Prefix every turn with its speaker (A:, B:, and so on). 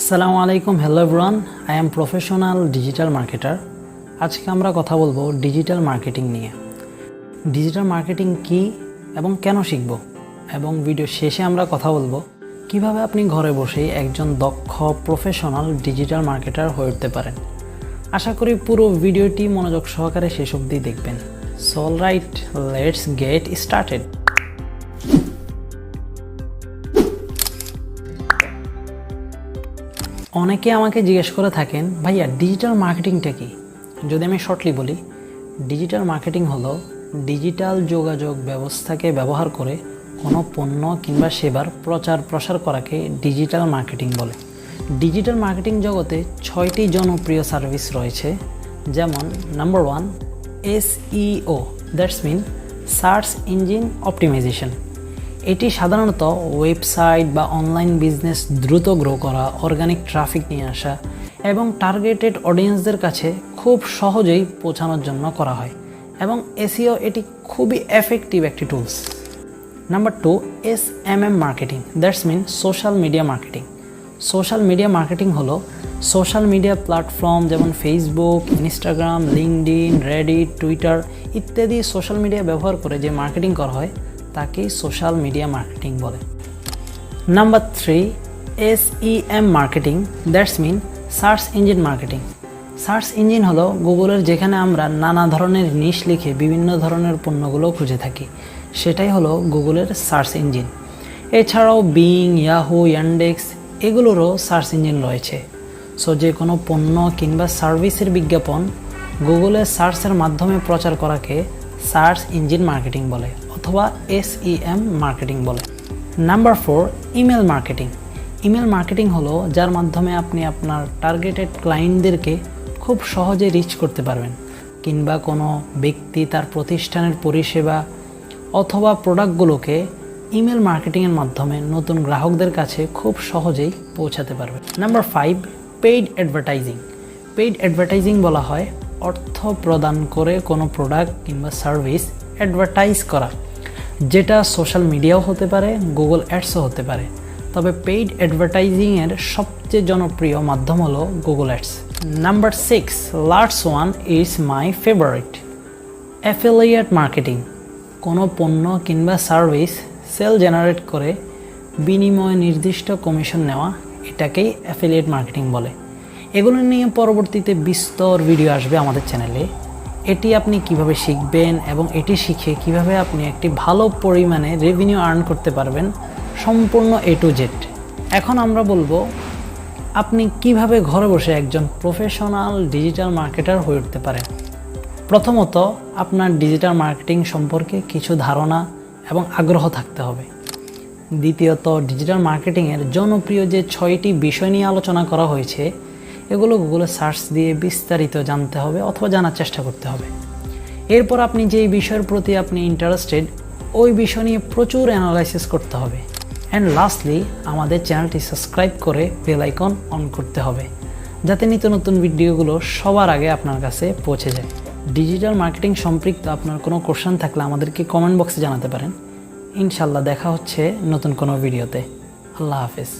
A: আসসালামু আলাইকুম, hello everyone. I am professional digital marketer. আজকে আমরা কথা বলবো ডিজিটাল মার্কেটিং নিয়ে। ডিজিটাল মার্কেটিং কি এবং কেন শিখব, এবং ভিডিও শেষে আমরা কথা বলবো কিভাবে আপনি ঘরে বসেই একজন দক্ষ প্রফেশনাল ডিজিটাল মার্কেটার হয়ে উঠতে পারেন। আশা করি পুরো ভিডিওটি মনোযোগ সহকারে শেষ অবধি দেখবেন। So alright, let's get started. অনেকে আমাকে জিজ্ঞেস করে থাকেন, ভাইয়া ডিজিটাল মার্কেটিংটা কি? যদি আমি শর্টলি বলি, ডিজিটাল মার্কেটিং হলো ডিজিটাল যোগাযোগ ব্যবস্থাকে ব্যবহার করে কোনো পণ্য কিংবা সেবার প্রচার প্রসার করাকে ডিজিটাল মার্কেটিং বলে। ডিজিটাল মার্কেটিং জগতে 6টি জনপ্রিয় সার্ভিস রয়েছে, যেমন number 1 SEO, that's mean search engine optimisation. এটি সাধারণত ওয়েবসাইট বা অনলাইন বিজনেস দ্রুত গ্রো করা, অর্গানিক ট্রাফিক নিয়ে আসা এবং টার্গেটেড অডিয়েন্সদের কাছে খুব সহজেই পৌঁছানোর জন্য করা হয়, এবং এসইও এটি খুবই এফেক্টিভ একটি tools. Number 2 SMM marketing, that's mean social media marketing. Social media marketing হলো সোশ্যাল মিডিয়া প্ল্যাটফর্ম যেমন Facebook, Instagram, LinkedIn, Reddit, Twitter ইত্যাদি সোশ্যাল মিডিয়া ব্যবহার করে যে মার্কেটিং করা হয় তাকেই সোশ্যাল মিডিয়া মার্কেটিং বলে। Number 3 SEM marketing, that's mean search engine marketing. Search engine হলো গুগলের যেখানে আমরা নানা ধরনের নিশ লিখে বিভিন্ন ধরনের পণ্যগুলো খুঁজে থাকি, সেটাই হলো গুগলের সার্চ ইঞ্জিন। এছাড়াও বিং, ইয়াহু, ইয়ান্ডেক্স এগুলোরও সার্চ ইঞ্জিন রয়েছে। সো যে কোনো পণ্য কিংবা সার্ভিসের বিজ্ঞাপন গুগলের সার্চের মাধ্যমে প্রচার করাকে সার্চ ইঞ্জিন মার্কেটিং বলে, অথবা SEM মার্কেটিং বলে। Number 4 email marketing. Email marketing হলো যার মাধ্যমে আপনি আপনার টার্গেটেড ক্লায়েন্টদেরকে খুব সহজে রিচ করতে পারবেন, কিংবা কোনো ব্যক্তি তার প্রতিষ্ঠানের পরিষেবা অথবা প্রোডাক্টগুলোকে ইমেল মার্কেটিংয়ের মাধ্যমে নতুন গ্রাহকদের কাছে খুব সহজেই পৌঁছাতে পারবে। Number 5 paid advertising. Paid advertising বলা হয় অর্থ প্রদান করে কোনো প্রোডাক্ট কিংবা সার্ভিস অ্যাডভার্টাইজ করা, যেটা সোশ্যাল মিডিয়াও হতে পারে, গুগল অ্যাডসও হতে পারে। তবে পেইড অ্যাডভার্টাইজিংয়ের সবচেয়ে জনপ্রিয় মাধ্যম হলো Google ads. Number 6 last one is my favourite, affiliate marketing. কোনো পণ্য কিংবা সার্ভিস সেল জেনারেট করে বিনিময়ে নির্দিষ্ট কমিশন নেওয়া, এটাকেই অ্যাফিলিয়েট মার্কেটিং বলে। এগুলো নিয়ে পরবর্তীতে বিস্তর ভিডিও আসবে আমাদের চ্যানেলে। এটি আপনি কিভাবে শিখবেন এবং এটি শিখে কিভাবে আপনি একটি ভালো পরিমাণে রেভিনিউ আর্ন করতে পারবেন, সম্পূর্ণ A to Z। এখন আমরা বলবো আপনি কিভাবে ঘরে বসে একজন প্রফেশনাল ডিজিটাল মার্কেটার হয়ে উঠতে পারেন। প্রথমত, আপনার ডিজিটাল মার্কেটিং সম্পর্কে কিছু ধারণা এবং আগ্রহ থাকতে হবে। দ্বিতীয়ত, ডিজিটাল মার্কেটিংয়ের জনপ্রিয় যে 6টি বিষয় নিয়ে আলোচনা করা হয়েছে এগুলো গুগলে সার্চ দিয়ে বিস্তারিত জানতে হবে অথবা জানার চেষ্টা করতে হবে। এরপর আপনি যেই বিষয়ের প্রতি আপনি ইন্টারেস্টেড ওই বিষয় নিয়ে প্রচুর অ্যানালাইসিস করতে হবে। অ্যান্ড লাস্টলি, আমাদের চ্যানেলটি সাবস্ক্রাইব করে বেল আইকন অন করতে হবে, যাতে নিত্য নতুন ভিডিওগুলো সবার আগে আপনার কাছে পৌঁছে যায়। ডিজিটাল মার্কেটিং সম্পৃক্ত আপনার কোনো কোশ্চেন থাকলে আমাদেরকে কমেন্ট বক্সে জানাতে পারেন। ইনশাল্লাহ দেখা হচ্ছে নতুন কোনো ভিডিওতে। আল্লাহ হাফেজ।